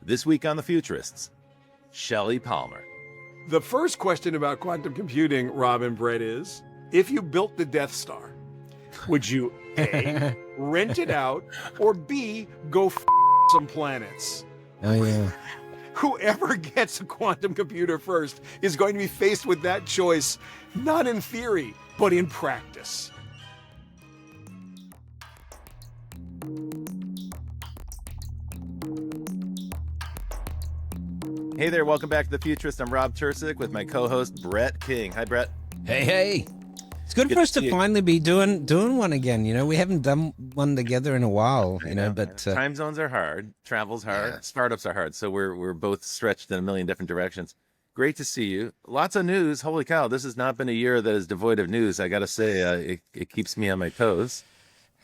This week on The Futurists, Shelly Palmer. The first question about quantum computing, Rob and Brett, is if you built the Death Star, would you A, rent it out, or B, go some planets? Oh, yeah. Whoever gets a quantum computer first is going to be faced with that choice, not in theory, but in practice. Hey there, welcome back to The Futurist. I'm Rob Tercek with my co-host, Brett King. Hi, Brett. Hey. It's good for us to finally be doing one again. You know, we haven't done one together in a while, but time zones are hard, travel's hard, startups are hard. So we're both stretched in a million different directions. Great to see you. Lots of news. Holy cow, this has not been a year that is devoid of news. I got to say, it keeps me on my toes.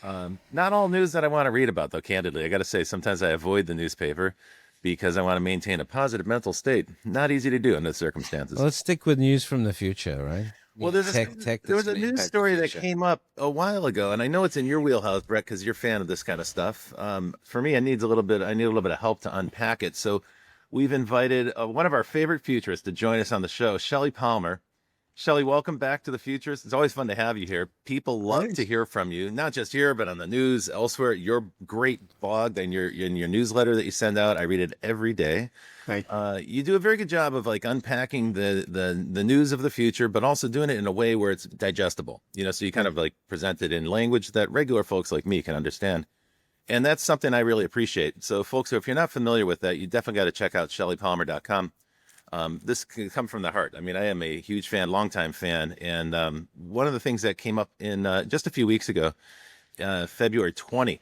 Not all news that I want to read about, though, candidly. I got to say, sometimes I avoid the newspaper because I want to maintain a positive mental state. Not easy to do in those circumstances. Well, let's stick with news from the future, right? Well, there was a news story that came up a while ago, and I know it's in your wheelhouse, Brett, because you're a fan of this kind of stuff. For me, I need a little bit of help to unpack it. So we've invited one of our favorite futurists to join us on the show, Shelly Palmer. Shelly, welcome back to The Futurists. It's always fun to have you here. People love to hear from you, not just here, but on the news, elsewhere. Your great blog and your newsletter that you send out, I read it every day. Thank you. You do a very good job of unpacking the news of the future, but also doing it in a way where it's digestible. So you kind of present it in language that regular folks like me can understand. And that's something I really appreciate. So folks, if you're not familiar with that, you definitely got to check out shellypalmer.com. This can come from the heart. I mean, I am a huge fan, longtime fan. And one of the things that came up in just a few weeks ago, February 20,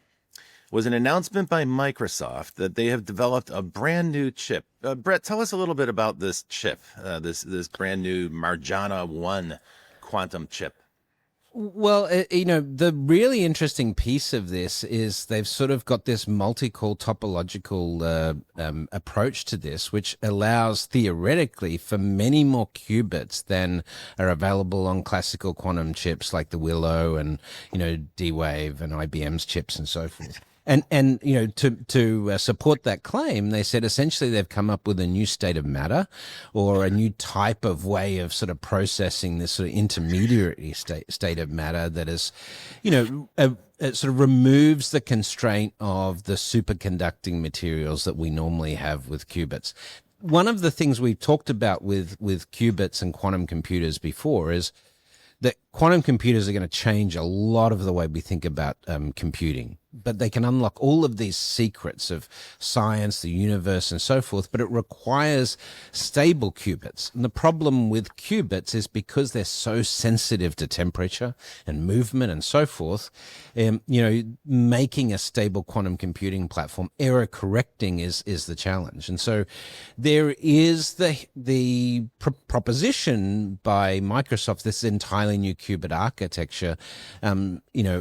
was an announcement by Microsoft that they have developed a brand new chip. Brett, tell us a little bit about this chip, this brand new Marjana 1 quantum chip. Well, the really interesting piece of this is they've sort of got this multi-core topological approach to this, which allows theoretically for many more qubits than are available on classical quantum chips like the Willow and, D-Wave and IBM's chips and so forth. And to support that claim, they said essentially they've come up with a new state of matter or a new type of way of sort of processing this sort of intermediary state of matter that is, it sort of removes the constraint of the superconducting materials that we normally have with qubits. One of the things we've talked about with qubits and quantum computers before is that quantum computers are going to change a lot of the way we think about computing, but they can unlock all of these secrets of science, the universe, and so forth, but it requires stable qubits. And the problem with qubits is because they're so sensitive to temperature and movement and so forth, making a stable quantum computing platform, error correcting is the challenge. And so there is the proposition by Microsoft, this entirely new qubit architecture,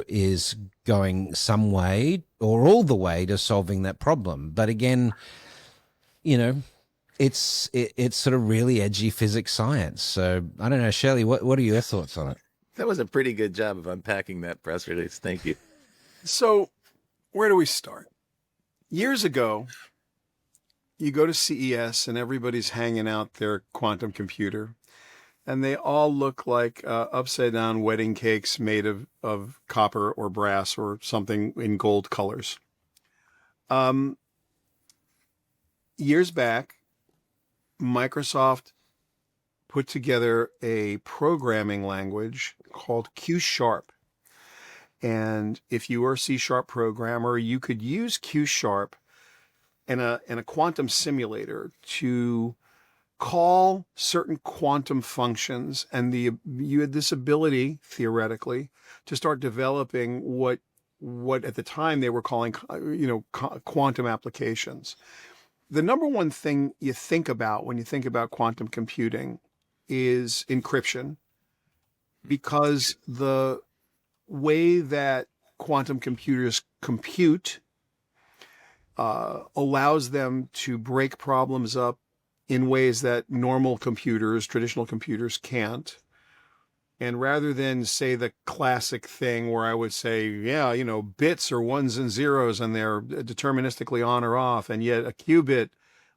is going some way or all the way to solving that problem. But again, it's sort of really edgy physics science. So I don't know, Shelley, what are your thoughts on it? That was a pretty good job of unpacking that press release. Thank you. So where do we start? Years ago, you go to CES and everybody's hanging out their quantum computer. And they all look like upside down wedding cakes made of copper or brass or something in gold colors. Years back, Microsoft put together a programming language called Q#. And if you were a C# programmer, you could use Q# in a quantum simulator to call certain quantum functions, and you had this ability theoretically to start developing what at the time they were calling quantum applications. The number one thing you think about when you think about quantum computing is encryption, because the way that quantum computers compute allows them to break problems up in ways that normal computers, traditional computers can't. And rather than say the classic thing where I would say, bits are ones and zeros and they're deterministically on or off, and yet a qubit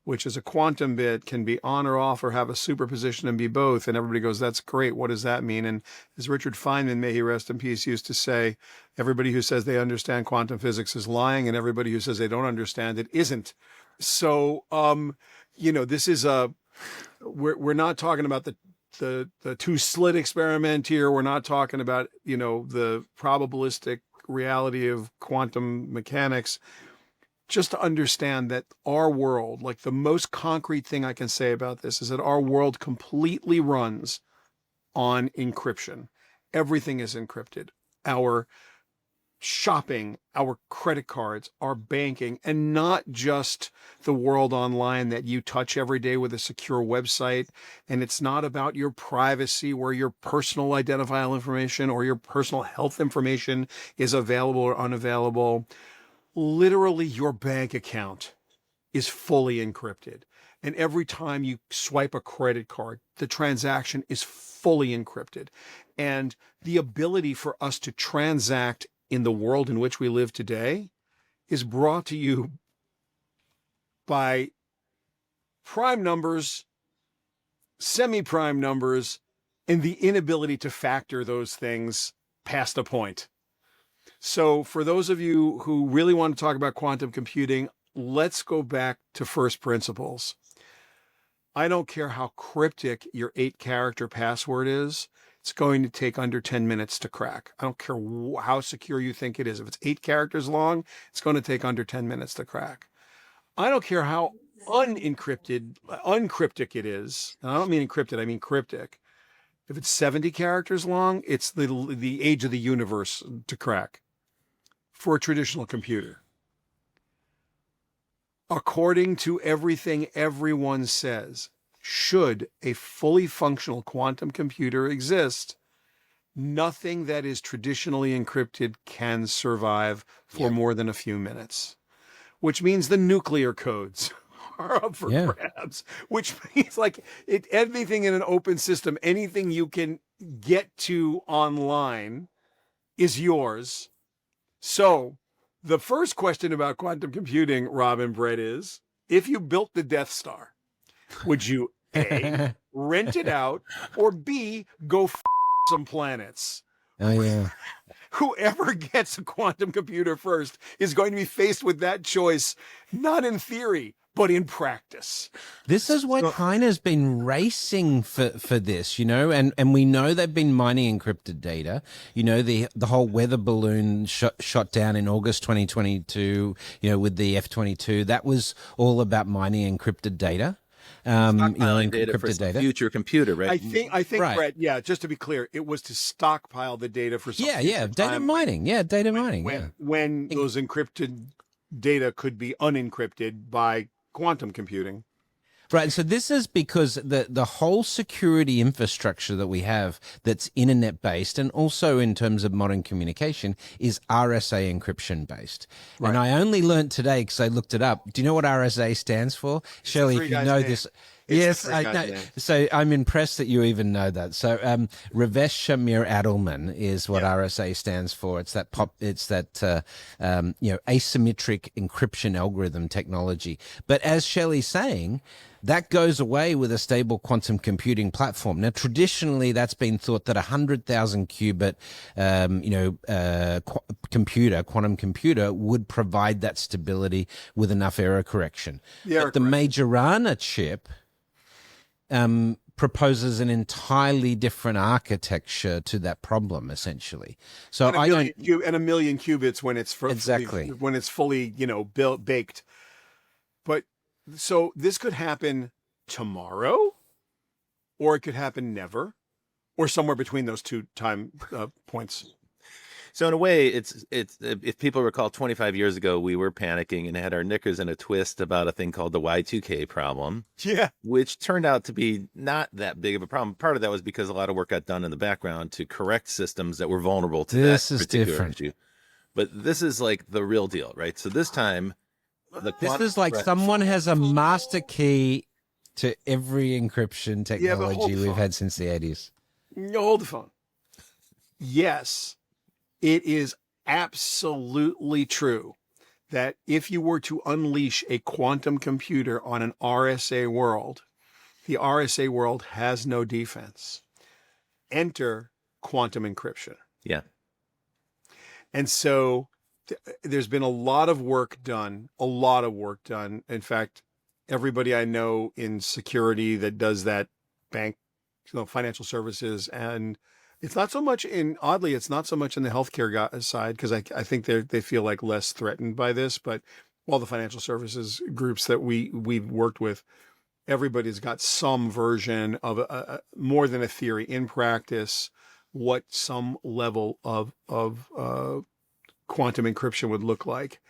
which is a quantum bit, can be on or off or have a superposition and be both. And everybody goes, that's great. What does that mean? And as Richard Feynman, may he rest in peace, used to say, everybody who says they understand quantum physics is lying, and everybody who says they don't understand it isn't. So, this is we're not talking about the two slit experiment here. We're not talking about, the probabilistic reality of quantum mechanics. Just to understand that our world, like the most concrete thing I can say about this is that our world completely runs on encryption. Everything is encrypted. Our shopping, our credit cards, our banking, and not just the world online that you touch every day with a secure website. And it's not about your privacy, where your personal identifiable information or your personal health information is available or unavailable. Literally, your bank account is fully encrypted. And every time you swipe a credit card, the transaction is fully encrypted. And the ability for us to transact in the world in which we live today is brought to you by prime numbers, semi-prime numbers, and the inability to factor those things past a point. So for those of you who really want to talk about quantum computing, let's go back to first principles. I don't care how cryptic your 8-character password is. It's going to take under 10 minutes to crack. I don't care how secure you think it is. If it's 8 characters long, it's going to take under 10 minutes to crack. I don't care how uncryptic it is. And I don't mean encrypted, I mean cryptic. If it's 70 characters long, it's the age of the universe to crack for a traditional computer. According to everything everyone says, should a fully functional quantum computer exist, nothing that is traditionally encrypted can survive for more than a few minutes, which means the nuclear codes are up for grabs, which means anything in an open system, anything you can get to online is yours. So the first question about quantum computing, Rob and Brett, is if you built the Death Star, would you A, rent it out, or B, go some planets? Oh, yeah. Whoever gets a quantum computer first is going to be faced with that choice, not in theory, but in practice. This is why China's been racing for this, and we know they've been mining encrypted data. The whole weather balloon shot down in August 2022, with the F-22. That was all about mining encrypted data. Data for some future computer, right? I think, right. Brett, just to be clear, it was to stockpile the data for some data mining. When those encrypted data could be unencrypted by quantum computing. Right. So this is because the whole security infrastructure that we have that's internet based and also in terms of modern communication is RSA encryption based. Right. And I only learned today because I looked it up. Do you know what RSA stands for? Shelley, if you know this. Yes, I know. So I'm impressed that you even know that. So Ravesh Shamir Adelman is what RSA stands for. It's that asymmetric encryption algorithm technology. But as Shelley's saying, that goes away with a stable quantum computing platform. Now, traditionally, that's been thought that 100,000 qubit, quantum computer would provide that stability with enough error correction. But the Majorana chip proposes an entirely different architecture to that problem, essentially. So and a million qubits when it's fully baked. But so this could happen tomorrow, or it could happen never, or somewhere between those two time points. So in a way, it's if people recall 25 years ago, we were panicking and had our knickers in a twist about a thing called the Y2K problem. Yeah. Which turned out to be not that big of a problem. Part of that was because a lot of work got done in the background to correct systems that were vulnerable to that particular issue. But this is like the real deal, right? So this time, this is like someone has a master key to every encryption technology we've had since the 80s. Hold the phone. Yes. It is absolutely true that if you were to unleash a quantum computer on an RSA world, the RSA world has no defense. Enter quantum encryption. Yeah. And so there's been a lot of work done, In fact, everybody I know in security that does that, bank, financial services, and it's not so much oddly, it's not so much in the healthcare side, because I think they feel like less threatened by this, but all the financial services groups that we've worked with, everybody's got some version of more than a theory in practice, what some level of quantum encryption would look like.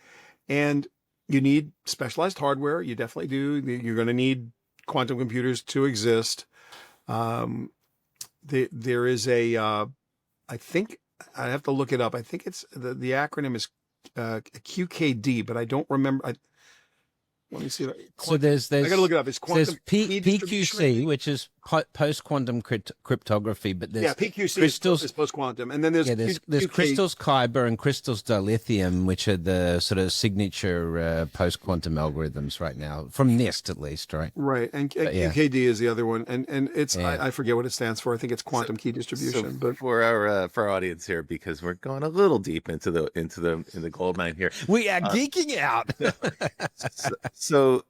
And you need specialized hardware. You definitely do. You're going to need quantum computers to exist. There is I think I have to look it up. I think it's the acronym is QKD, but I don't remember. Let me see. So there's I got to look it up. It's quantum key PQC, which is post quantum cryptography, but there's PQC crystals is post quantum, and then there's crystals Kyber and crystals dilithium, which are the sort of signature post quantum algorithms right now from NIST at least, right? Right, and QKD is the other one, and it's I forget what it stands for. I think it's quantum key distribution. But for our audience here, because we're going a little deep into the gold mine here, we are geeking out. So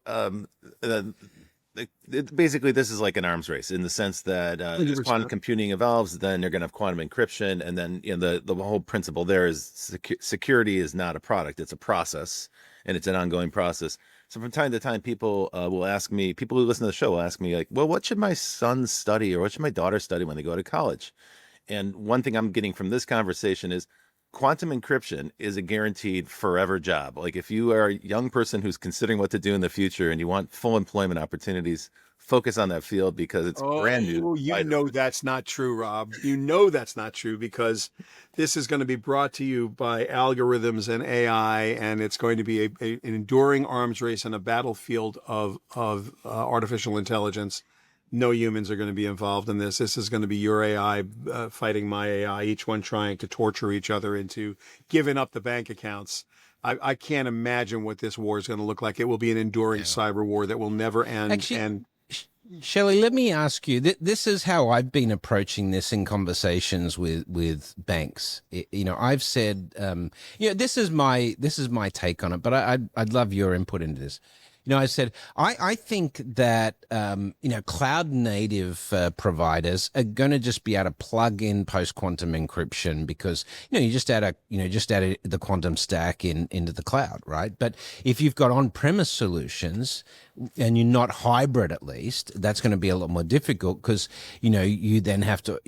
basically, this is like an arms race in the sense that as quantum computing evolves, then you're going to have quantum encryption, and then the whole principle there is security is not a product; it's a process, and it's an ongoing process. So from time to time, people will ask me, people who listen to the show will ask me, like, well, what should my son study or what should my daughter study when they go to college? And one thing I'm getting from this conversation is quantum encryption is a guaranteed forever job. Like if you are a young person who's considering what to do in the future and you want full employment opportunities, focus on that field because it's brand new. You know that's not true, Rob. You know that's not true because this is going to be brought to you by algorithms and AI, and it's going to be an enduring arms race and a battlefield of artificial intelligence. No humans are going to be involved in this. This is going to be your AI fighting my AI, each one trying to torture each other into giving up the bank accounts. I can't imagine what this war is going to look like. It will be an enduring cyber war that will never end. Actually, Shelly, let me ask you. This is how I've been approaching this in conversations with banks. I've said, this is my take on it, but I'd love your input into this. I said, I think that, cloud native providers are going to just be able to plug in post quantum encryption because, you just add the quantum stack into the cloud, right? But if you've got on-premise solutions and you're not hybrid, at least, that's going to be a lot more difficult because, you then have to,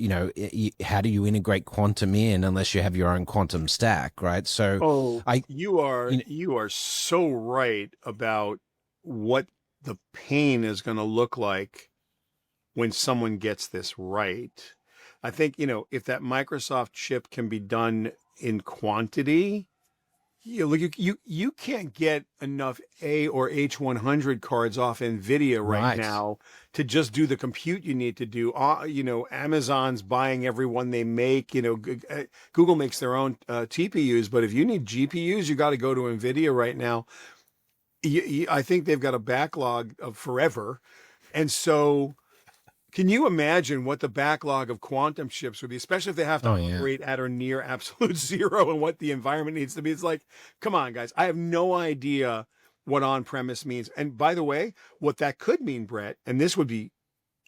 how do you integrate quantum in unless you have your own quantum stack, right? So you are so right about what the pain is going to look like when someone gets this right. I think, if that Microsoft chip can be done in quantity, you can't get enough A or H100 cards off NVIDIA right now to just do the compute you need to do. Amazon's buying every one they make. Google makes their own TPUs, but if you need GPUs, you got to go to NVIDIA right now. I think they've got a backlog of forever. And so can you imagine what the backlog of quantum chips would be, especially if they have to operate at or near absolute zero and what the environment needs to be? It's like, come on, guys. I have no idea what on-premise means. And by the way, what that could mean, Brett, and this would be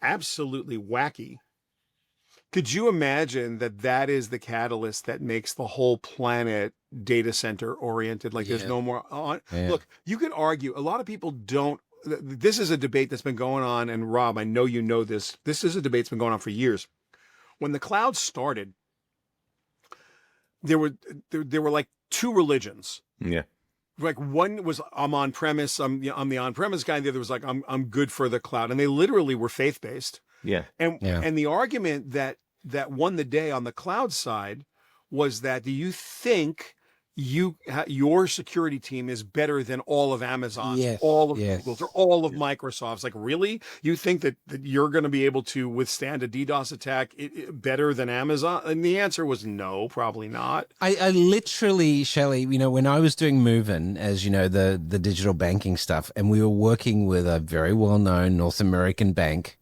absolutely wacky. Could you imagine that is the catalyst that makes the whole planet data center oriented? Like there's no more on. Look, you could argue. A lot of people don't. This is a debate that's been going on. And Rob, I know you know this. This is a debate that's been going on for years. When the cloud started, there were like two religions. Yeah. Like one was I'm on premise. I'm the on premise guy. The other was like I'm good for the cloud. And they literally were faith based. Yeah. And the argument that won the day on the cloud side was that, do you think your security team is better than all of Amazon's, Yes, all of yes. Google's, or all of Microsoft's. Like, really? You think that you're going to be able to withstand a DDoS attack better than Amazon? And the answer was no, probably not. I literally, Shelley, when I was doing Movin, as you know, the digital banking stuff, and we were working with a very well-known North American bank,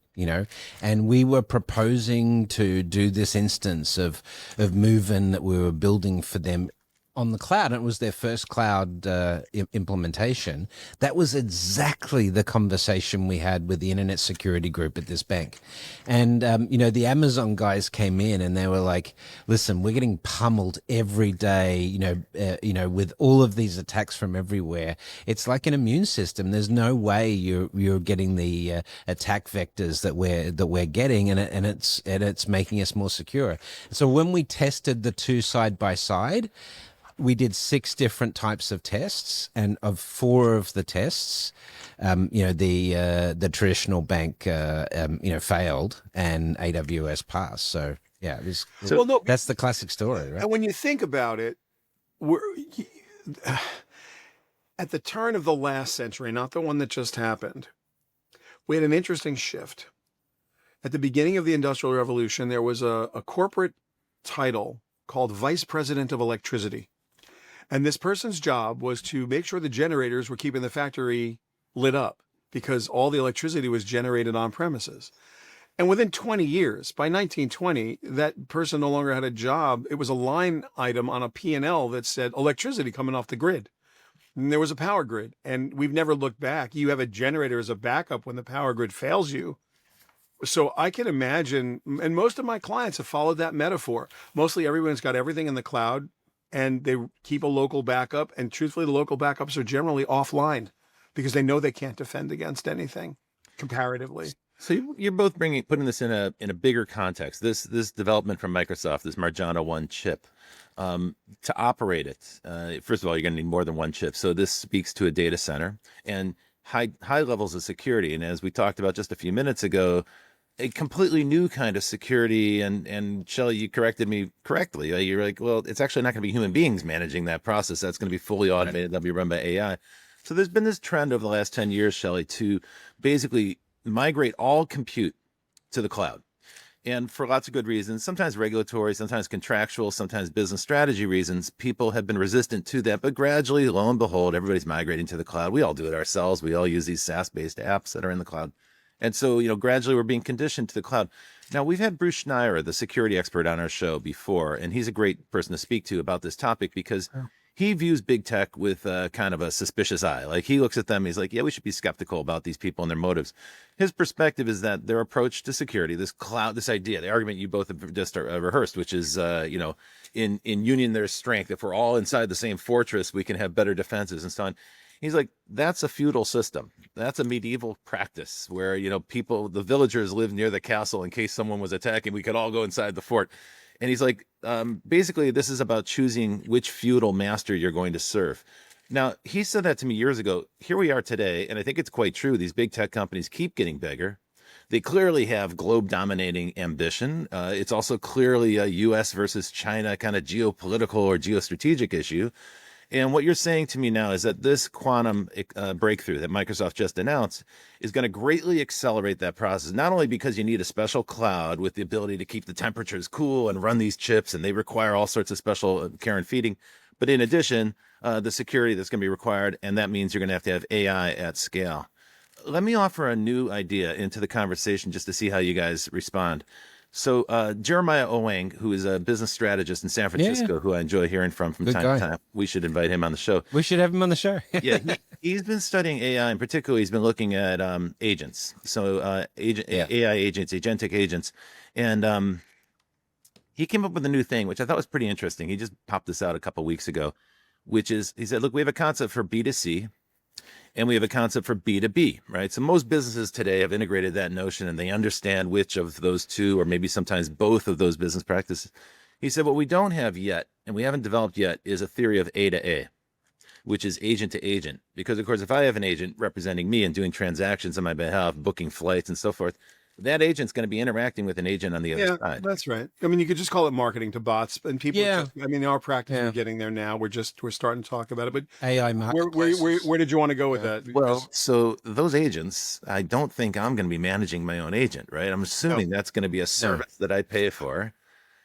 and we were proposing to do this instance of Movin that we were building for them on the cloud, and it was their first cloud implementation. That was exactly the conversation we had with the internet security group at this bank. And, the Amazon guys came in and they were like, listen, we're getting pummeled every day, with all of these attacks from everywhere. It's like an immune system. There's no way you're getting the attack vectors that we're getting, and it's making us more secure. So when we tested the two side by side, we did 6 different types of tests, and of 4 of the tests, the traditional bank, failed, and AWS passed. So yeah, that's the classic story, right? And when you think about it, we're at the turn of the last century, not the one that just happened, we had an interesting shift. At the beginning of the Industrial Revolution, there was a corporate title called Vice President of Electricity. And this person's job was to make sure the generators were keeping the factory lit up, because all the electricity was generated on premises. And within 20 years, by 1920, that person no longer had a job. It was a line item on a P&L that said electricity coming off the grid. And there was a power grid, and we've never looked back. You have a generator as a backup when the power grid fails you. So I can imagine, and most of my clients have followed that metaphor. Mostly everyone's got everything in the cloud, and they keep a local backup. And truthfully, the local backups are generally offline because they know they can't defend against anything comparatively. So you're both putting this in a bigger context. This development from Microsoft, this Marjana 1 chip, to operate it. First of all, you're going to need more than one chip. So this speaks to a data center and high levels of security. And as we talked about just a few minutes ago, a completely new kind of security. And Shelly, you corrected me correctly. You're like, well, it's actually not going to be human beings managing that process. That's going to be fully automated. That'll be run by AI. So there's been this trend over the last 10 years, Shelly, to basically migrate all compute to the cloud. And for lots of good reasons, sometimes regulatory, sometimes contractual, sometimes business strategy reasons, people have been resistant to that. But gradually, lo and behold, everybody's migrating to the cloud. We all do it ourselves. We all use these SaaS-based apps that are in the cloud. And so, gradually we're being conditioned to the cloud. Now, we've had Bruce Schneier, the security expert, on our show before, and he's a great person to speak to about this topic because he views big tech with kind of a suspicious eye. Like, he looks at them, he's like, yeah, we should be skeptical about these people and their motives. His perspective is that their approach to security, this cloud, this idea, the argument you both have just rehearsed, which is, in union there's strength. If we're all inside the same fortress, we can have better defenses and so on. He's like, that's a feudal system. That's a medieval practice where, the villagers live near the castle in case someone was attacking. We could all go inside the fort. And he's like, basically, this is about choosing which feudal master you're going to serve. Now, he said that to me years ago. Here we are today, and I think it's quite true. These big tech companies keep getting bigger. They clearly have globe-dominating ambition. It's also clearly a U.S. versus China kind of geopolitical or geostrategic issue. And what you're saying to me now is that this quantum breakthrough that Microsoft just announced is going to greatly accelerate that process, not only because you need a special cloud with the ability to keep the temperatures cool and run these chips, and they require all sorts of special care and feeding, but in addition, the security that's going to be required, and that means you're going to have AI at scale. Let me offer a new idea into the conversation just to see how you guys respond. So Jeremiah Owang, who is a business strategist in San Francisco, who I enjoy hearing from time to time. We should invite him on the show. We should have him on the show. Yeah, he's been studying AI, and particularly he's been looking at agents. So AI agents, agentic agents. And he came up with a new thing, which I thought was pretty interesting. He just popped this out a couple of weeks ago, which is, he said, look, we have a concept for B2C. And we have a concept for B2B, right? So most businesses today have integrated that notion and they understand which of those two, or maybe sometimes both of those business practices. He said, what we don't have yet, and we haven't developed yet, is a theory of A to A, which is agent to agent. Because of course, if I have an agent representing me and doing transactions on my behalf, booking flights and so forth, that agent's going to be interacting with an agent on the other Yeah, side. that's right. I mean, you could just call it marketing to bots, and people. Yeah. I mean, our practice Yeah. is getting there now. We're starting to talk about it. But AI marketplaces. where did you want to go with that? Well, so those agents, I don't think I'm going to be managing my own agent, right? I'm assuming that's going to be a service that I pay for.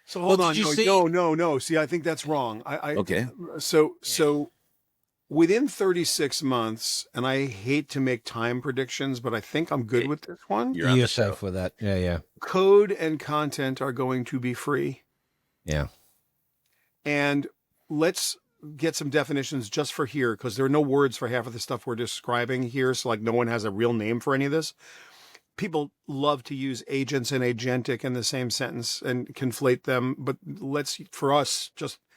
So hold on. did you see- No. See, I think that's wrong. Okay. So within 36 months, and I hate to make time predictions, but I think I'm good with this one. You're on the You're show. safe with that. Yeah. Code and content are going to be free. Yeah. And let's get some definitions just for here, because there are no words for half of the stuff we're describing here. So like no one has a real name for any of this. People love to use agents and agentic in the same sentence and conflate them. But for us,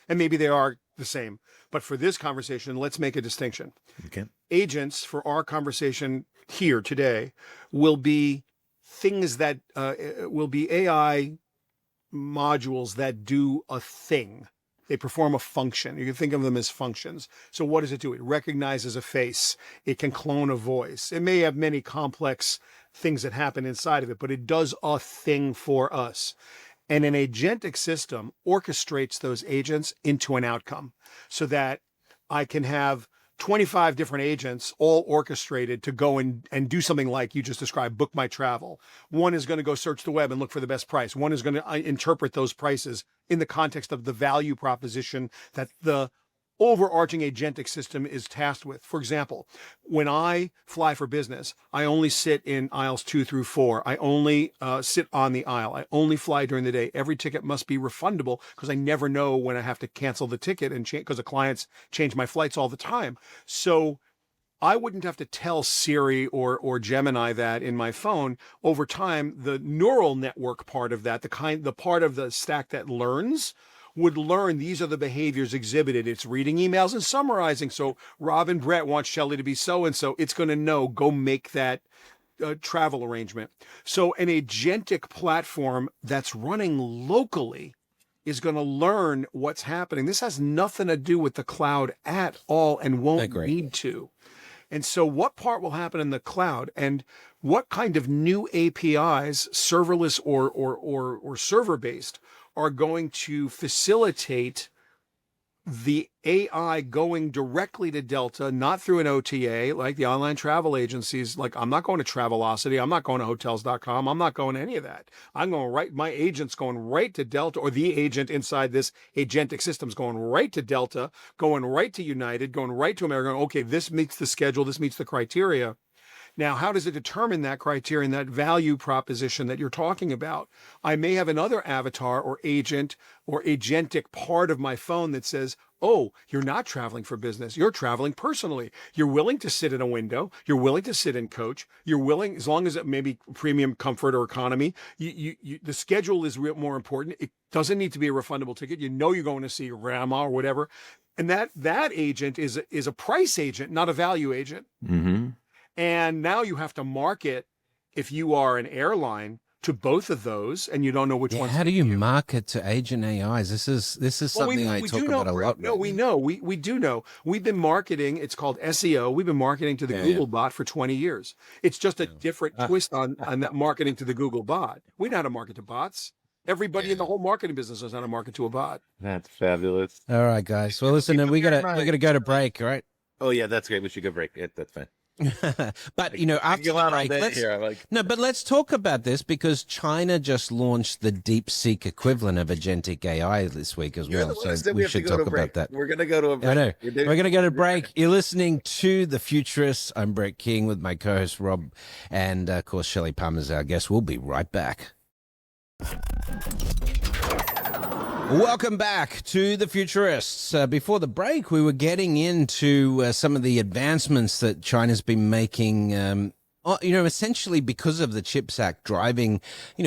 and maybe they are the same, but for this conversation, let's make a distinction. Okay. Agents for our conversation here today will be things that will be AI modules that do a thing. They perform a function. You can think of them as functions. So what does it do? It recognizes a face. It can clone a voice. It may have many complex things that happen inside of it, but it does a thing for us. And an agentic system orchestrates those agents into an outcome so that I can have 25 different agents all orchestrated to go and do something like you just described, book my travel. One is going to go search the web and look for the best price. One is going to interpret those prices in the context of the value proposition that the overarching agentic system is tasked with. For example, when I fly for business, I only sit in aisles 2 through 4. I only sit on the aisle. I only fly during the day. Every ticket must be refundable because I never know when I have to cancel the ticket and because the clients change my flights all the time. So I wouldn't have to tell Siri or Gemini that in my phone. Over time, the neural network part of that, the part of the stack that learns, would learn these are the behaviors exhibited. It's reading emails and summarizing. So Rob and Brett want Shelly to be so-and-so. It's going to know, go make that travel arrangement. So an agentic platform that's running locally is going to learn what's happening. This has nothing to do with the cloud at all and won't need to. And so what part will happen in the cloud and what kind of new APIs, serverless or server-based, are going to facilitate the AI going directly to Delta, not through an OTA like the online travel agencies. Like, I'm not going to Travelocity. I'm not going to hotels.com. I'm not going to any of that. I'm going right. My agent's going right to Delta, or the agent inside this agentic system's going right to Delta, going right to United, going right to American. Okay, this meets the schedule. This meets the criteria. Now, how does it determine that criteria and that value proposition that you're talking about? I may have another avatar or agent or agentic part of my phone that says, oh, you're not traveling for business. You're traveling personally. You're willing to sit in a window. You're willing to sit in coach. You're willing, as long as it may be premium comfort or economy, the schedule is more important. It doesn't need to be a refundable ticket. You know you're going to see grandma or whatever. And that agent is a price agent, not a value agent. Mm-hmm. And now you have to market, if you are an airline, to both of those, and you don't know which one. How do you market to agent AIs? This is something I talk about a lot. No, we know. We do know. We've been marketing. It's called SEO. We've been marketing to the Google bot for 20 years. It's just a different twist on that marketing to the Google bot. We know how to market to bots. Everybody in the whole marketing business knows how to market to a bot. That's fabulous. All right, guys. Well, listen, we gotta go to break, all right? Oh yeah, that's great. We should go break. That's fine. But after the break, but let's talk about this because China just launched the DeepSeek equivalent of agentic AI this week as well. So we should talk about that. We're gonna go to a break. I know. We're gonna go to break. You're listening to The Futurists. I'm Brett King with my co-host Rob, and of course Shelly Palmer is our guest. We'll be right back. Welcome back to The Futurists. Before the break, we were getting into some of the advancements that China's been making, essentially because of the CHIPS Act driving,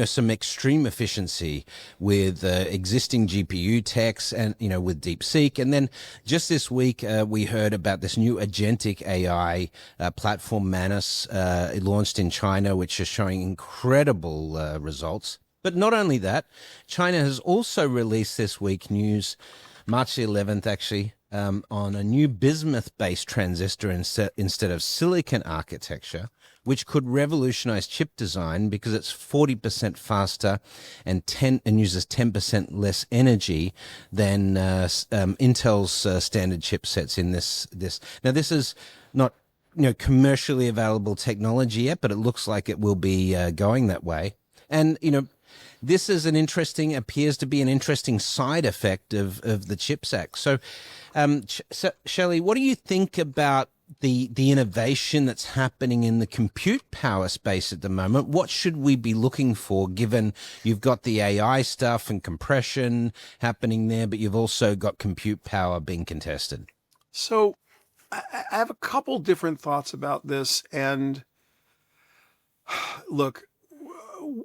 some extreme efficiency with existing GPU techs and, with DeepSeek. And then just this week, we heard about this new agentic AI platform, Manus, launched in China, which is showing incredible results. But not only that, China has also released this week news, March the 11th actually, on a new bismuth-based transistor instead of silicon architecture, which could revolutionize chip design because it's 40% faster and uses 10% less energy than Intel's standard chipsets in this. Now, this is not commercially available technology yet, but it looks like it will be going that way. And this is appears to be an interesting side effect of the CHIPS Act. So, Shelly, what do you think about the innovation that's happening in the compute power space at the moment? What should we be looking for, given you've got the AI stuff and compression happening there, but you've also got compute power being contested? So I have a couple different thoughts about this. And look,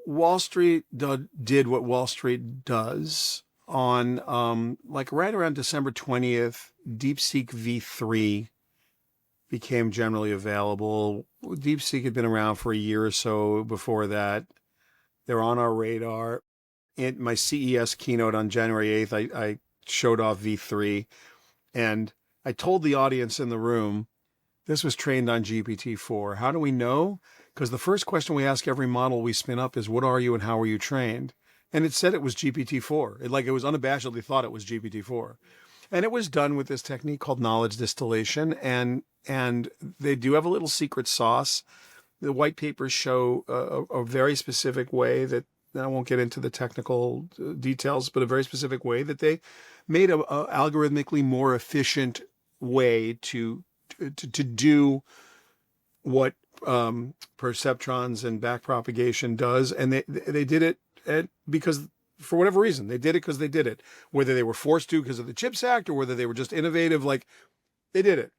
Wall Street did what Wall Street does on like right around December 20th, DeepSeek v3 became generally available. DeepSeek had been around for a year or so before that. They're on our radar. In my CES keynote on January 8th, I showed off v3, and I told the audience in the room, this was trained on GPT-4. How do we know? Because the first question we ask every model we spin up is, what are you and how were you trained? And it said it was GPT-4. It was unabashedly thought it was GPT-4. And it was done with this technique called knowledge distillation. And they do have a little secret sauce. The white papers show a very specific way that, I won't get into the technical details, but a very specific way that they made a algorithmically more efficient way to do what perceptrons and backpropagation does. And they did it because, for whatever reason, they did it because they did it. Whether they were forced to because of the CHIPS Act or whether they were just innovative, they did it.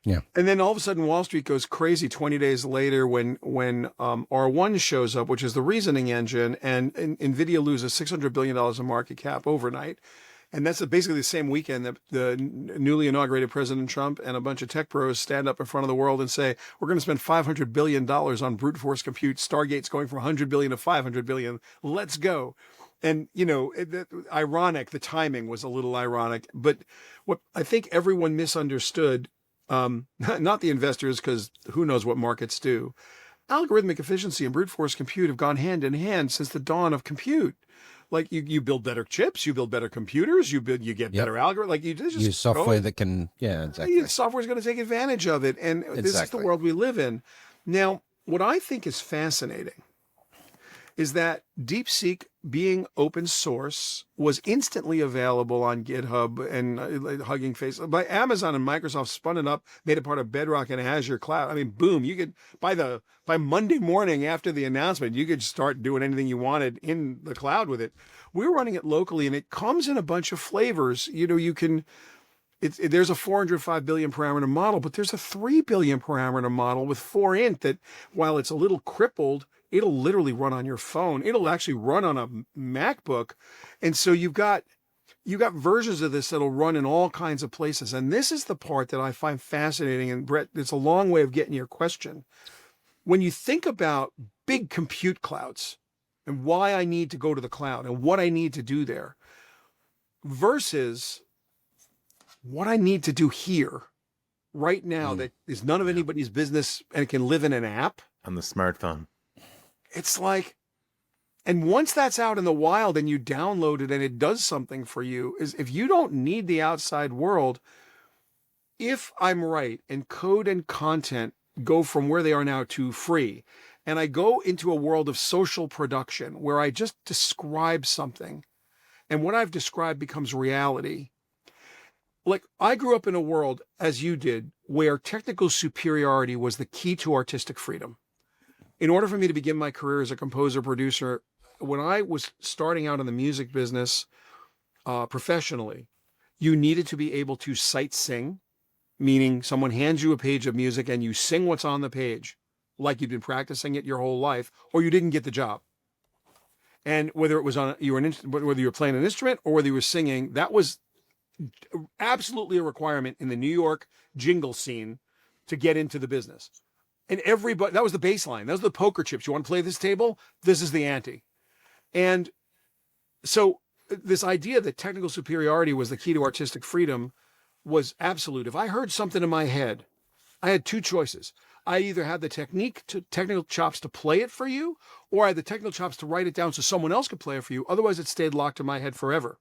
Yeah. And then all of a sudden Wall Street goes crazy 20 days later when R1 shows up, which is the reasoning engine, and NVIDIA loses $600 billion in market cap overnight. And that's basically the same weekend that the newly inaugurated President Trump and a bunch of tech pros stand up in front of the world and say, we're going to spend $500 billion on brute force compute. Stargate's going from $100 billion to $500 billion. Let's go. And, ironic, the timing was a little ironic. But what I think everyone misunderstood, not the investors, because who knows what markets do, algorithmic efficiency and brute force compute have gone hand in hand since the dawn of compute. Like you build better chips, you build better computers, you get better algorithms. Like you just use software that can, exactly. Software is going to take advantage of it, and this is the world we live in. Now, what I think is fascinating is that DeepSeek, being open source, was instantly available on GitHub and Hugging Face. By Amazon and Microsoft spun it up, made it part of Bedrock and Azure Cloud. I mean, boom! You could by Monday morning after the announcement, you could start doing anything you wanted in the cloud with it. We're running it locally, and it comes in a bunch of flavors. You can. There's a 405 billion parameter model, but there's a 3 billion parameter model with 4int that, while it's a little crippled, it'll literally run on your phone. It'll actually run on a MacBook. And so you've got versions of this that'll run in all kinds of places. And this is the part that I find fascinating. And Brett, it's a long way of getting your question. When you think about big compute clouds and why I need to go to the cloud and what I need to do there versus what I need to do here right now that is none of anybody's business and can live in an app on the smartphone. It's like, and once that's out in the wild and you download it and it does something for you, is if you don't need the outside world, if I'm right and code and content go from where they are now to free, and I go into a world of social production where I just describe something and what I've described becomes reality. Like, I grew up in a world, as you did, where technical superiority was the key to artistic freedom. In order for me to begin my career as a composer producer, when I was starting out in the music business professionally, you needed to be able to sight sing, meaning someone hands you a page of music and you sing what's on the page like you'd been practicing it your whole life, or you didn't get the job. And whether it was whether you were playing an instrument or whether you were singing, that was absolutely a requirement in the New York jingle scene to get into the business. And everybody, that was the baseline. Those were the poker chips. You want to play this table? This is the ante. And so this idea that technical superiority was the key to artistic freedom was absolute. If I heard something in my head, I had two choices. I either had the technical chops to play it for you, or I had the technical chops to write it down so someone else could play it for you. Otherwise, it stayed locked in my head forever.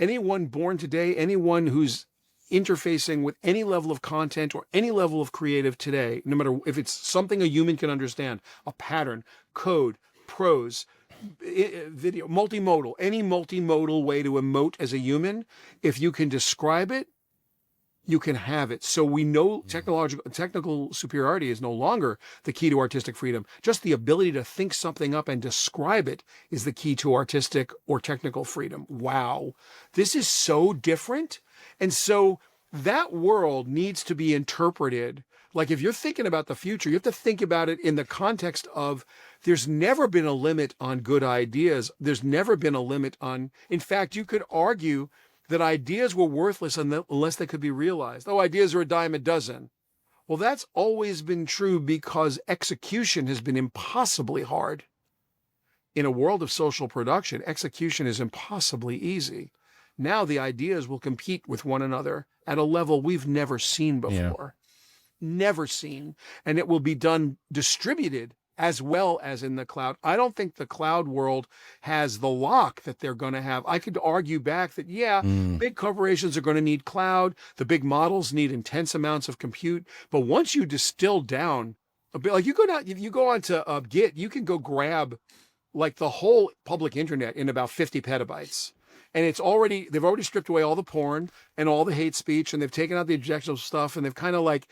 Anyone born today, anyone who's interfacing with any level of content or any level of creative today, no matter if it's something a human can understand, a pattern, code, prose, video, multimodal, any multimodal way to emote as a human, if you can describe it, you can have it. So we know technical superiority is no longer the key to artistic freedom. Just the ability to think something up and describe it is the key to artistic or technical freedom. Wow. This is so different. And so that world needs to be interpreted. Like if you're thinking about the future, you have to think about it in the context of there's never been a limit on good ideas. There's never been a limit on, in fact, you could argue that ideas were worthless unless they could be realized. Oh, ideas are a dime a dozen. Well, that's always been true because execution has been impossibly hard. In a world of social production, execution is impossibly easy. Now the ideas will compete with one another at a level we've never seen before. Never seen. And it will be done distributed as well as in the cloud. I don't think the cloud world has the lock that they're going to have. I could argue back that, big corporations are going to need cloud. The big models need intense amounts of compute. But once you distill down a bit, like you go onto Git, you can go grab like the whole public internet in about 50 petabytes. And they've already stripped away all the porn and all the hate speech, and they've taken out the objectionable stuff, and it's kind of like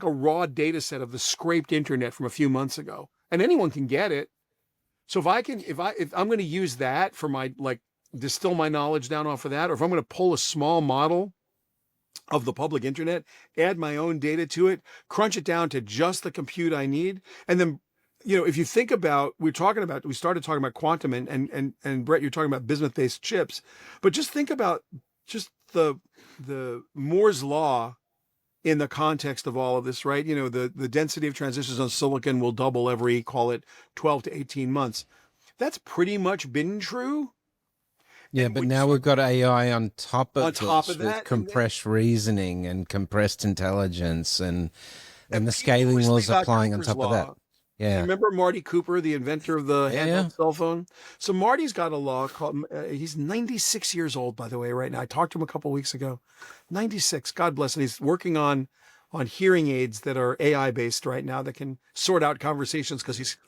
a raw data set of the scraped internet from a few months ago. And anyone can get it. So if I'm going to use that for my, like, distill my knowledge down off of that, or if I'm going to pull a small model of the public internet, add my own data to it, crunch it down to just the compute I need, and then if you think about, we started talking about quantum and Brett, you're talking about bismuth-based chips, but just think about just the Moore's law in the context of all of this, right? The density of transistors on silicon will double every, call it 12 to 18 months. That's pretty much been true. Yeah, but now we've got AI on top of that, with compressed reasoning and compressed intelligence and the scaling laws applying on top of that. Yeah. Remember Marty Cooper, the inventor of the handheld cell phone? So Marty's got a law called, he's 96 years old, by the way, right now. I talked to him a couple of weeks ago. 96, God bless him. He's working on hearing aids that are AI based right now that can sort out conversations because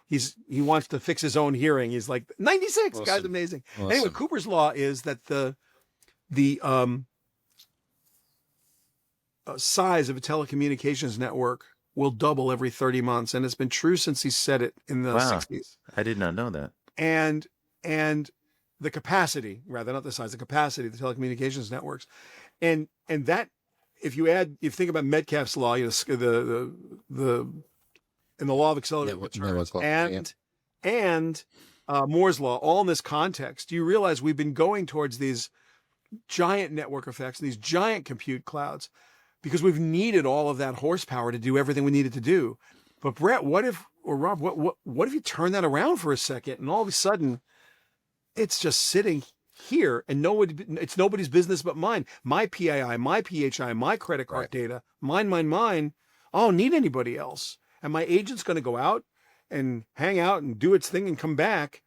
he wants to fix his own hearing. He's like 96, awesome. Guy's amazing. Awesome. Anyway, Cooper's law is that the size of a telecommunications network will double every 30 months. And it's been true since he said it in the 60s. I did not know that. And the capacity, rather not the size, the capacity of the telecommunications networks. And that, if you think about Metcalfe's law, the law of accelerated returns and Moore's law, all in this context, you realize we've been going towards these giant network effects, these giant compute clouds, because we've needed all of that horsepower to do everything we needed to do. But Brett, Rob, what if you turn that around for a second and all of a sudden it's just sitting here and it's nobody's business but mine. My PII, my PHI, my credit card data, mine. I don't need anybody else. And my agent's going to go out and hang out and do its thing and come back.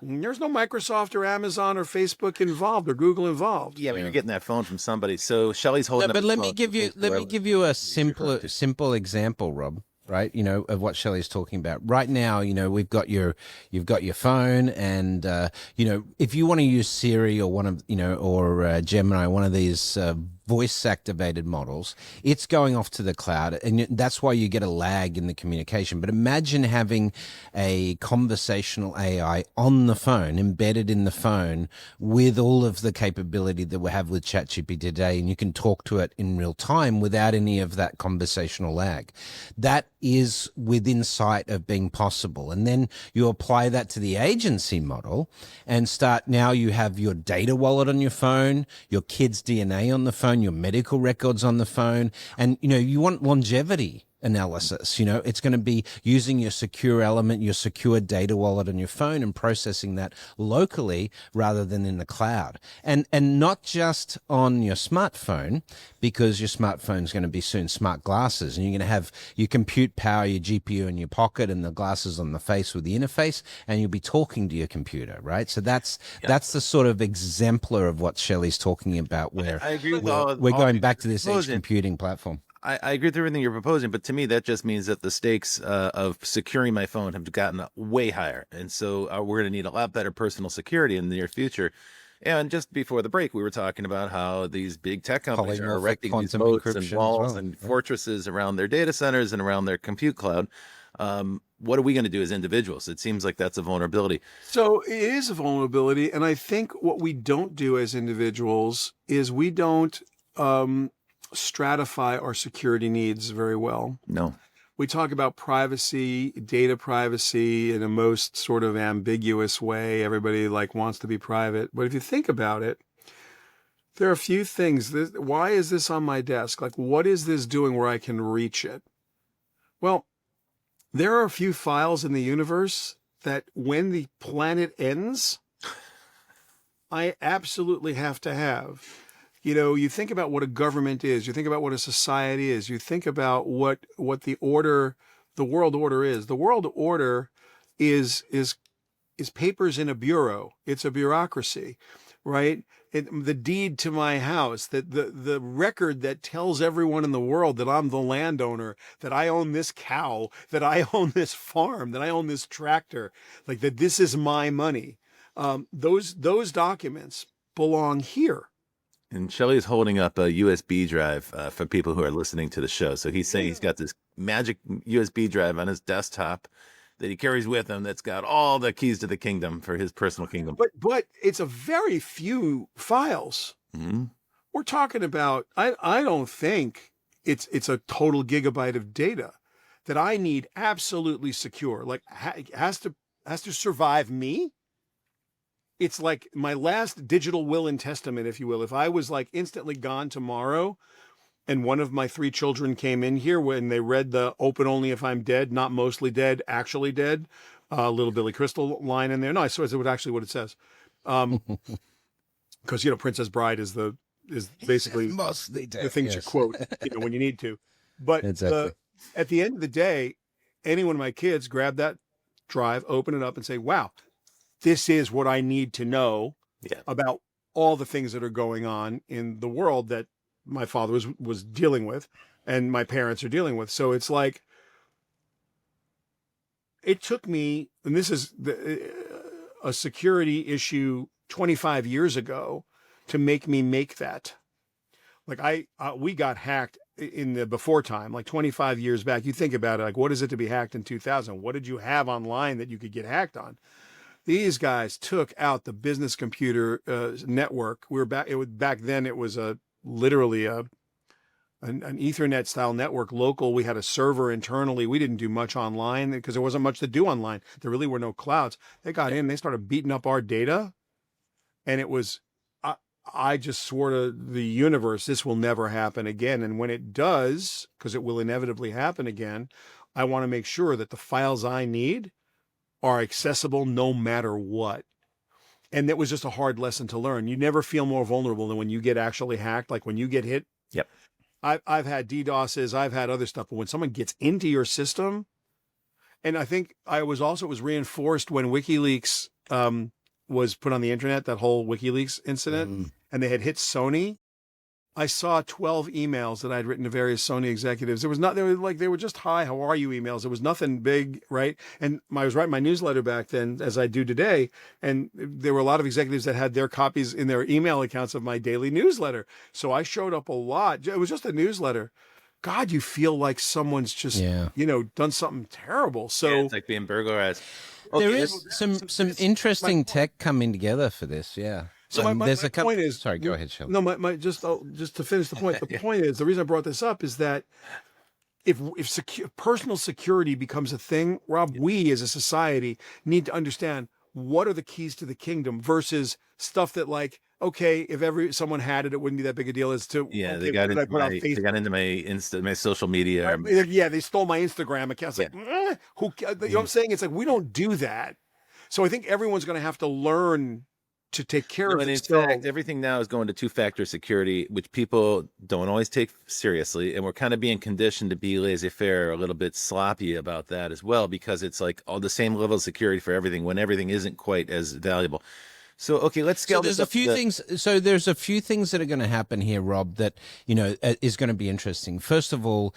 There's no Microsoft or Amazon or Facebook involved or Google involved. Yeah, but you're getting that phone from somebody. So Shelly's holding up. But let me give you a simple example, Rob. Right, of what Shelly's talking about. Right now, you've got your phone, and if you want to use Siri or one of or Gemini, one of these voice activated models, it's going off to the cloud, and that's why you get a lag in the communication. But imagine having a conversational AI on the phone, embedded in the phone, with all of the capability that we have with ChatGPT today, and you can talk to it in real time without any of that conversational lag. That is within sight of being possible. And then you apply that to the agency model and now you have your data wallet on your phone, your kid's DNA on the phone, your medical records on the phone, and you want longevity analysis. You know, it's going to be using your secure element, your secure data wallet on your phone and processing that locally rather than in the cloud. And not just on your smartphone, because your smartphone is going to be soon smart glasses, and you're going to have your compute power, your GPU in your pocket and the glasses on the face with the interface, and you'll be talking to your computer, right? So that's the sort of exemplar of what Shelly's talking about, where I agree with we're going back to this edge computing platform. I agree with everything you're proposing, but to me, that just means that the stakes of securing my phone have gotten way higher. And so we're going to need a lot better personal security in the near future. And just before the break, we were talking about how these big tech companies are erecting these moats and walls and fortresses around their data centers and around their compute cloud. What are we going to do as individuals? It seems like that's a vulnerability. So it is a vulnerability. And I think what we don't do as individuals is we don't stratify our security needs very well. No. We talk about privacy, data privacy in a most sort of ambiguous way. Everybody wants to be private. But if you think about it, there are a few things. Why is this on my desk? What is this doing where I can reach it? Well, there are a few files in the universe that when the planet ends, I absolutely have to have. You know, you think about what a government is, you think about what a society is, you think about what the world order is. The world order is papers in a bureau. It's a bureaucracy, right? The deed to my house, the record that tells everyone in the world that I'm the landowner, that I own this cow, that I own this farm, that I own this tractor, that this is my money. Those documents belong here. And Shelly is holding up a USB drive for people who are listening to the show. So he's saying he's got this magic USB drive on his desktop that he carries with him that's got all the keys to the kingdom for his personal kingdom. But it's a very few files. Mm-hmm. We're talking about, I don't think it's a total gigabyte of data that I need absolutely secure. Has to survive me. It's like my last digital will and testament, if you will. If I was instantly gone tomorrow and one of my 3 children came in here when they read the open only if I'm dead, not mostly dead, actually dead, little Billy Crystal line in there. No, I swear it's actually what it says. Because, Princess Bride is basically mostly dead, the things you quote, when you need to. But exactly. At the end of the day, any one of my kids grab that drive, open it up and say, wow, this is what I need to know about all the things that are going on in the world that my father was dealing with and my parents are dealing with. So it's it took me, and this is a security issue 25 years ago, to make me make that. We got hacked in the before time, 25 years back. You think about it, what is it to be hacked in 2000? What did you have online that you could get hacked on? These guys took out the business computer network. We were back then. It was literally an Ethernet style network, local. We had a server internally. We didn't do much online because there wasn't much to do online. There really were no clouds. They got in. They started beating up our data, and it was. I just swore to the universe, this will never happen again. And when it does, because it will inevitably happen again, I want to make sure that the files I need are accessible no matter what. And that was just a hard lesson to learn. You never feel more vulnerable than when you get actually hacked. When you get hit. Yep. I've had DDoSes, I've had other stuff, but when someone gets into your system, and I think it was reinforced when WikiLeaks was put on the internet, that whole WikiLeaks incident, and they had hit Sony. I saw 12 emails that I'd written to various Sony executives. They were just, hi, how are you emails. It was nothing big, right? And I was writing my newsletter back then, as I do today. And there were a lot of executives that had their copies in their email accounts of my daily newsletter. So I showed up a lot. It was just a newsletter. God, you feel like someone's just, done something terrible. So it's like being burglarized. There is some interesting tech coming together for this. Yeah. So my point is, sorry, go ahead, Shelly. No, just to finish the point. The point is, the reason I brought this up is that if personal security becomes a thing, Rob, we as a society need to understand what are the keys to the kingdom versus stuff that okay, if someone had it, it wouldn't be that big a deal. As to Yeah, okay, what did I put on Facebook? they got into my social media. Yeah, they stole my Instagram account. It's like, who? You know what I'm saying? It's like we don't do that. So I think everyone's going to have to learn to take care of And in themselves. fact, everything now is going to two-factor security, which people don't always take seriously. And we're kind of being conditioned to be laissez-faire, a little bit sloppy about that as well, because it's like all the same level of security for everything when everything isn't quite as valuable. So, okay, let's scale there's this up. there's a few things that are going to happen here, Rob, that, is going to be interesting. First of all,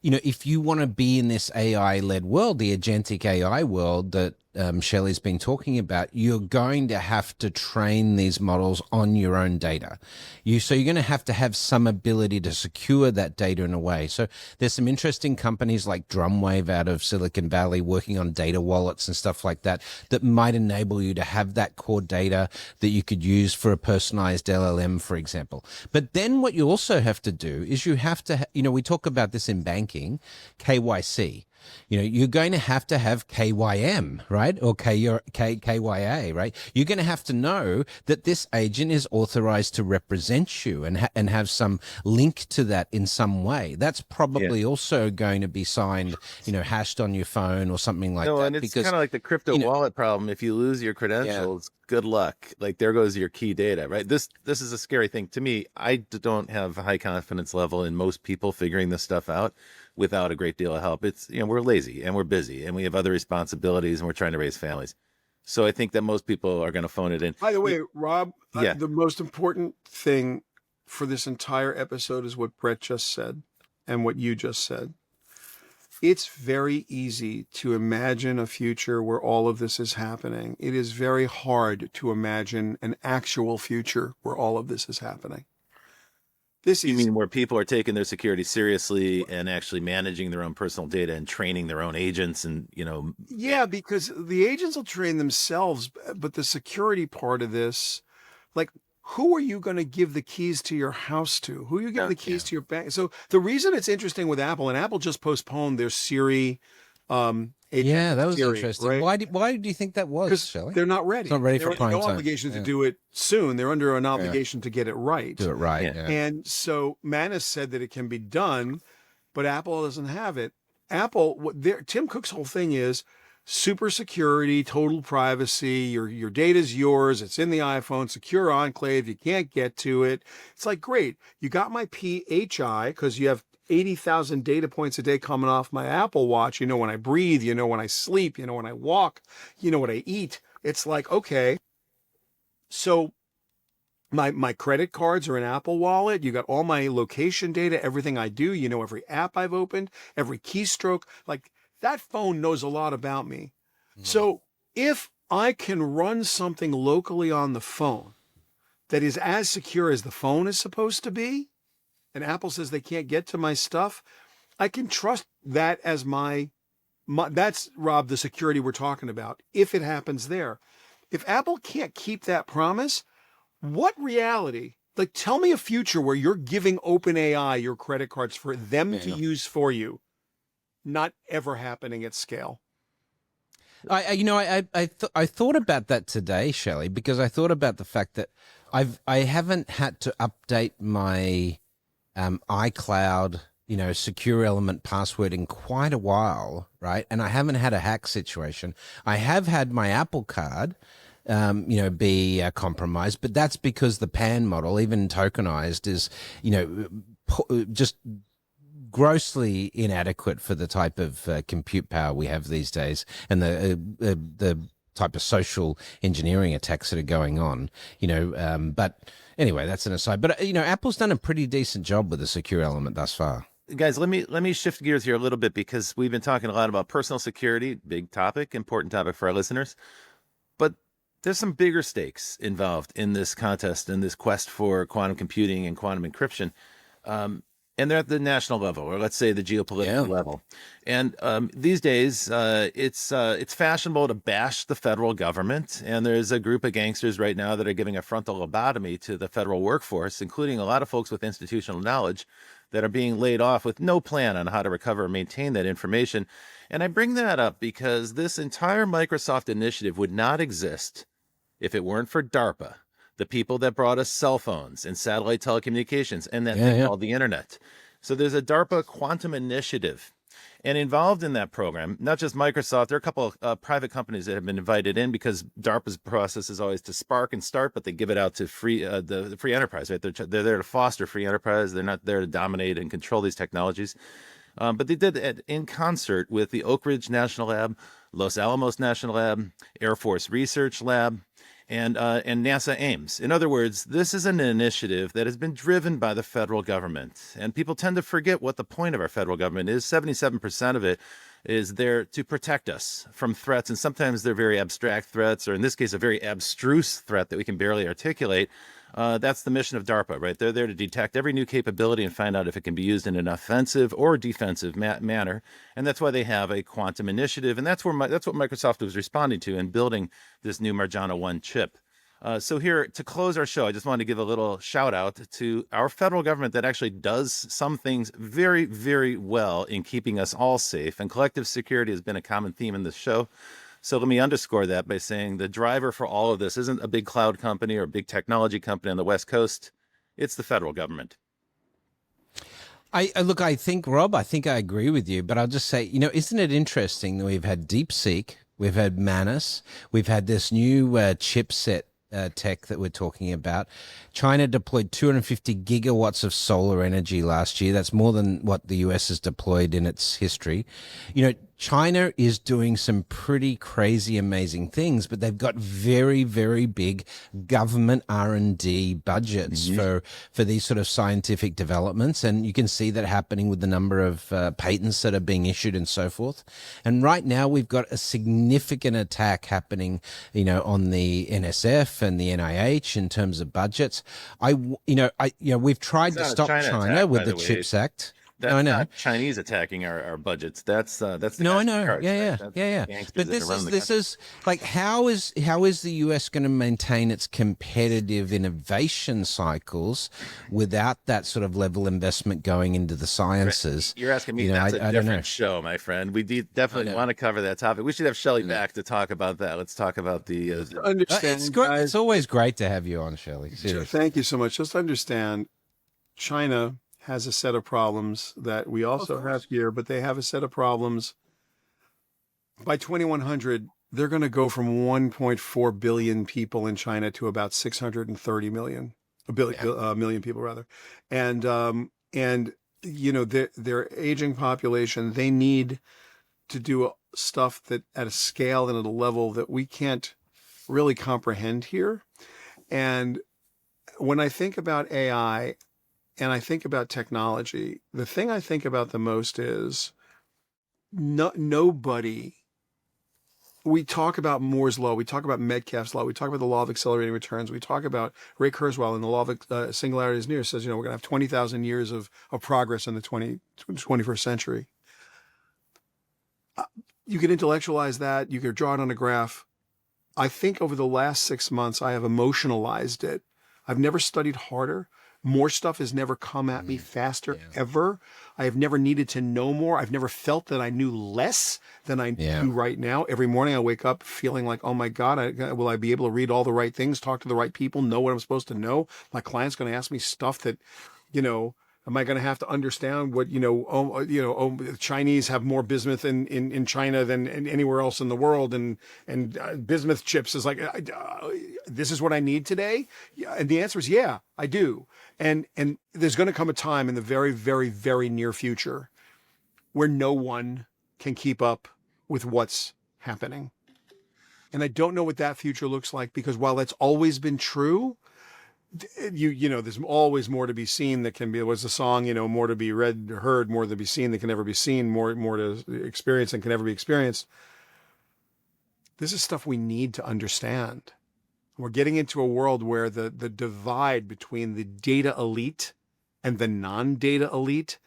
if you want to be in this AI-led world, the agentic AI world that Shelly's been talking about, you're going to have to train these models on your own data. So you're going to have some ability to secure that data in a way. So there's some interesting companies like Drumwave out of Silicon Valley working on data wallets and stuff like that might enable you to have that core data that you could use for a personalized LLM, for example. But then what you also have to do is you have to, we talk about this in banking, KYC. You're going to have KYM, right? Or KYA, right? You're going to have to know that this agent is authorized to represent you and have some link to that in some way. That's probably also going to be signed, hashed on your phone or something like that. And it's kind of like the crypto wallet problem. If you lose your credentials, good luck. Like there goes your key data, right? This is a scary thing to me. I don't have a high confidence level in most people figuring this stuff out without a great deal of help. It's, we're lazy and we're busy and we have other responsibilities and we're trying to raise families. So I think that most people are going to phone it in. By the way, Rob, the most important thing for this entire episode is what Brett just said and what you just said. It's very easy to imagine a future where all of this is happening. It is very hard to imagine an actual future where all of this is happening. You mean where people are taking their security seriously and actually managing their own personal data and training their own agents and, Yeah, because the agents will train themselves, but the security part of this, like, who are you going to give the keys to your house to? Who are you giving the keys to your bank? So the reason it's interesting with Apple, and Apple just postponed their Siri. That was Siri, interesting. right? Why do you think that was, Shelley? They're not ready. It's not ready for prime no time. obligation to do it soon. They're under an obligation to get it right. Do it right. Yeah. And so Manus said that it can be done, but Apple doesn't have it. Tim Cook's whole thing is super security, total privacy. Your data's yours. It's in the iPhone, secure enclave. You can't get to it. It's like, great. You got my PHI because you have 80,000 data points a day coming off my Apple Watch. You know when I breathe, you know when I sleep, you know when I walk, you know what I eat. It's like, okay. So my credit cards are in Apple Wallet. You got all my location data, everything I do. You know every app I've opened, every keystroke. Like that phone knows a lot about me. So if I can run something locally on the phone that is as secure as the phone is supposed to be, and Apple says they can't get to my stuff, I can trust that as that's, Rob, the security we're talking about, if it happens there. If Apple can't keep that promise, what reality? Like, tell me a future where you're giving OpenAI your credit cards for them to use for you. Not ever happening at scale. I thought about that today, Shelley, because I thought about the fact that I haven't had to update my iCloud, secure element password in quite a while, right? And I haven't had a hack situation. I have had my Apple Card, be compromised, but that's because the PAN model, even tokenized, is, just grossly inadequate for the type of compute power we have these days and the type of social engineering attacks that are going on, but anyway, that's an aside. But, Apple's done a pretty decent job with the secure element thus far. Guys, let me shift gears here a little bit because we've been talking a lot about personal security, big topic, important topic for our listeners. But there's some bigger stakes involved in this contest and this quest for quantum computing and quantum encryption. And they're at the national level, or let's say the geopolitical level. And these days, it's fashionable to bash the federal government. And there's a group of gangsters right now that are giving a frontal lobotomy to the federal workforce, including a lot of folks with institutional knowledge that are being laid off with no plan on how to recover and maintain that information. And I bring that up because this entire Microsoft initiative would not exist if it weren't for DARPA, the people that brought us cell phones and satellite telecommunications and that Yeah, thing yeah. called the internet. So there's a DARPA quantum initiative. And involved in that program, not just Microsoft, there are a couple of private companies that have been invited in because DARPA's process is always to spark and start, but they give it out to the free enterprise, right? They're there to foster free enterprise. They're not there to dominate and control these technologies. But they did it in concert with the Oak Ridge National Lab, Los Alamos National Lab, Air Force Research Lab, and NASA Ames. In other words, this is an initiative that has been driven by the federal government. And people tend to forget what the point of our federal government is. 77% of it is there to protect us from threats. And sometimes they're very abstract threats, or in this case, a very abstruse threat that we can barely articulate. That's the mission of DARPA, right? They're there to detect every new capability and find out if it can be used in an offensive or defensive manner. And that's why they have a quantum initiative. And that's what Microsoft was responding to in building this new Marjana 1 chip. So here, to close our show, I just wanted to give a little shout out to our federal government that actually does some things very, very well in keeping us all safe. And collective security has been a common theme in this show. So let me underscore that by saying the driver for all of this isn't a big cloud company or a big technology company on the West Coast. It's the federal government. I think, Rob, I agree with you, but I'll just say, isn't it interesting that we've had DeepSeek, we've had Manus, we've had this new chipset tech that we're talking about. China deployed 250 gigawatts of solar energy last year. That's more than what the US has deployed in its history. China is doing some pretty crazy, amazing things, but they've got very, very big government R&D budgets for these sort of scientific developments. And you can see that happening with the number of patents that are being issued and so forth. And right now we've got a significant attack happening, on the NSF and the NIH in terms of budgets. We've tried to stop China with the CHIPS Act. That's not Chinese attacking our budgets. That's the no, I know. cards, Yeah. right? But this is like, how is the US going to maintain its competitive innovation cycles without that sort of level investment going into the sciences? You're asking me. That's a different show, my friend. We definitely want to cover that topic. We should have Shelly back to talk about that. Let's talk about the understand. It's always great to have you on, Shelly. Thank you so much. Just understand, China has a set of problems that we also have here, but they have a set of problems. By 2100, they're going to go from 1.4 billion people in China to about 630 million, million people rather. And their aging population, they need to do stuff that at a scale and at a level that we can't really comprehend here. And when I think about AI, and I think about technology, the thing I think about the most is nobody. We talk about Moore's law. We talk about Metcalfe's law. We talk about the law of accelerating returns. We talk about Ray Kurzweil and the law of singularity is near. Says, we're going to have 20,000 years of progress in the 21st century. You can intellectualize that. You can draw it on a graph. I think over the last 6 months, I have emotionalized it. I've never studied harder. More stuff has never come at me faster, ever. I have never needed to know more. I've never felt that I knew less than I do right now. Every morning I wake up feeling like, oh my God, will I be able to read all the right things, talk to the right people, know what I'm supposed to know? My client's going to ask me stuff that, am I going to have to understand what, the Chinese have more bismuth in China than anywhere else in the world. And bismuth chips is like, this is what I need today. Yeah. And the answer is, yeah, I do. And there's going to come a time in the very, very, very near future where no one can keep up with what's happening. And I don't know what that future looks like, because while that's always been true, there's always more to be seen that can be, was the song, more to be read, heard, more to be seen that can never be seen, more to experience than can ever be experienced. This is stuff we need to understand. We're getting into a world where the divide between the data elite and the non-data elite,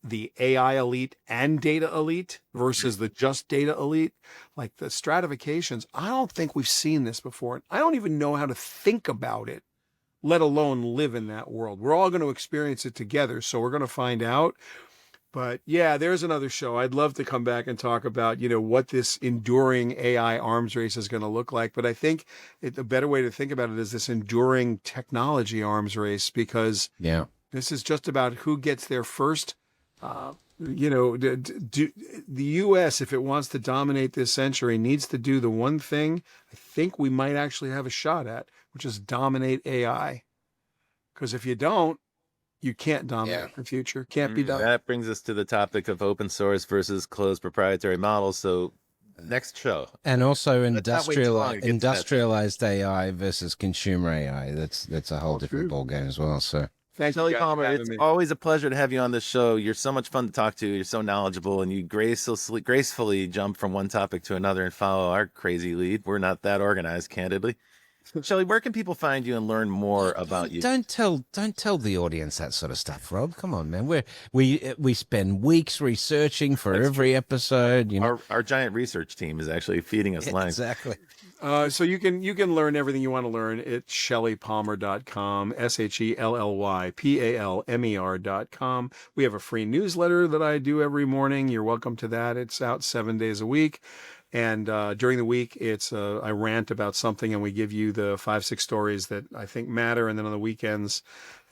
the AI elite and data elite versus the just data elite, like the stratifications, I don't think we've seen this before. I don't even know how to think about it, let alone live in that world. We're all going to experience it together. So we're going to find out. But yeah, there's another show. I'd love to come back and talk about, what this enduring AI arms race is going to look like. But I think the better way to think about it is this enduring technology arms race, because Yeah. this is just about who gets there first. The U.S., if it wants to dominate this century, needs to do the one thing I think we might actually have a shot at, which is dominate AI. Because if you don't, you can't dominate the future. Can't be done. That brings us to the topic of open source versus closed proprietary models. So next show. And also Let's not wait too long to get to that. industrialized AI versus consumer AI. That's a whole different ballgame as well. So Thanks, Shelly guys, for Palmer, having it's me. always a pleasure to have you on this show. You're so much fun to talk to. You're so knowledgeable, and you gracefully jump from one topic to another and follow our crazy lead. We're not that organized, candidly. Shelly, where can people find you and learn more about you? don't tell the audience that sort of stuff, Rob. Come on, man. We spend weeks researching for every episode. Our giant research team is actually feeding us lines. Exactly. So you can learn everything you want to learn at shellypalmer.com, ShellyPalmer.com. We have a free newsletter that I do every morning. You're welcome to that. It's out 7 days a week. And during the week, it's I rant about something, and we give you the 5-6 stories that I think matter. And then on the weekends,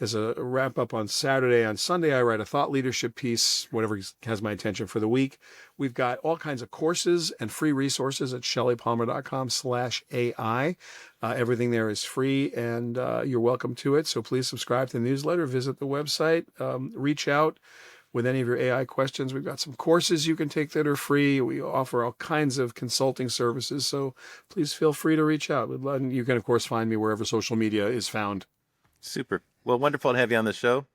as a wrap up on Saturday, on Sunday, I write a thought leadership piece, whatever has my attention for the week. We've got all kinds of courses and free resources at shellypalmer.com/AI. Everything there is free, and you're welcome to it. So please subscribe to the newsletter, visit the website, reach out with any of your AI questions. We've got some courses you can take that are free. We offer all kinds of consulting services, so please feel free to reach out. You can, of course, find me wherever social media is found. Super. Well, wonderful to have you on the show.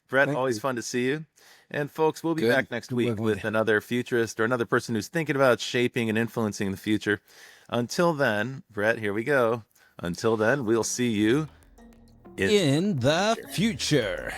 Brett, Thank always you. fun to see you. And folks, we'll be Good. back next Good week working with with you. another futurist or another person who's thinking about shaping and influencing the future. Until then, Brett, here we go. Until then, we'll see you In the future.